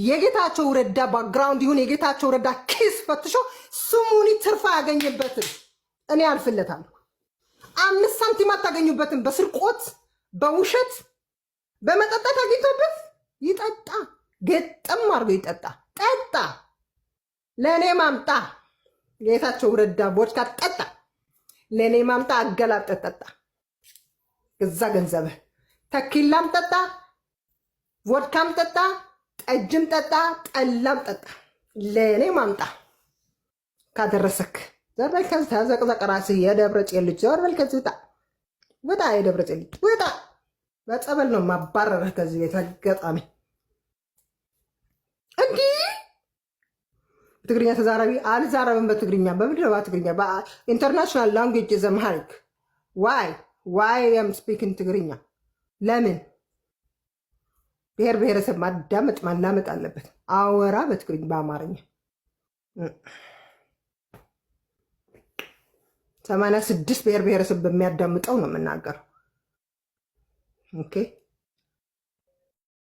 የጌታቸው ረዳ ባክግራውንድ ይሁን የጌታቸው ረዳ ኪስ ፈትሾ ስሙኒ ትርፋ ያገኝበትን እኔ አልፍለታለሁ። 5 ሳንቲም አታገኙበትን። በስርቆት በውሸት በመጠጣት አግኝቶበት ይጠጣ፣ ገጠም አድርጎ ይጠጣ። ጠጣ፣ ለእኔ ማምጣ። ጌታቸው ረዳ ቦድካ ጠጣ፣ ለእኔ ማምጣ። አገላብጠ ጠጣ፣ እዛ ገንዘብህ። ተኪላም ጠጣ፣ ቮድካም ጠጣ፣ ጠጅም ጠጣ፣ ጠላም ጠጣ፣ ለእኔ ማምጣ። ካደረሰክ ዘርበል ከዚህ ተዘቅዘቅ። ራስህ የደብረ ጽዮን ልጅ ዘርበል ከዚህ ውጣ፣ ውጣ፣ የደብረ ጽዮን ልጅ ውጣ። በጸበል ነው ማባረርህ ከዚህ ቤት። አጋጣሚ እንዲህ ትግርኛ ተዛራቢ አልዛረብም። በትግርኛ በምድረባ ትግርኛ ኢንተርናሽናል ላንጉዌጅ ዘምሃሪክ ዋይ አም ስፒኪንግ ትግርኛ። ለምን ብሔር ብሔረሰብ ማዳመጥ ማላመጥ አለበት። አወራ በትግርኛ በአማርኛ 86 ብሔር ብሔረሰብ በሚያዳምጠው ነው የምናገረው። ኦኬ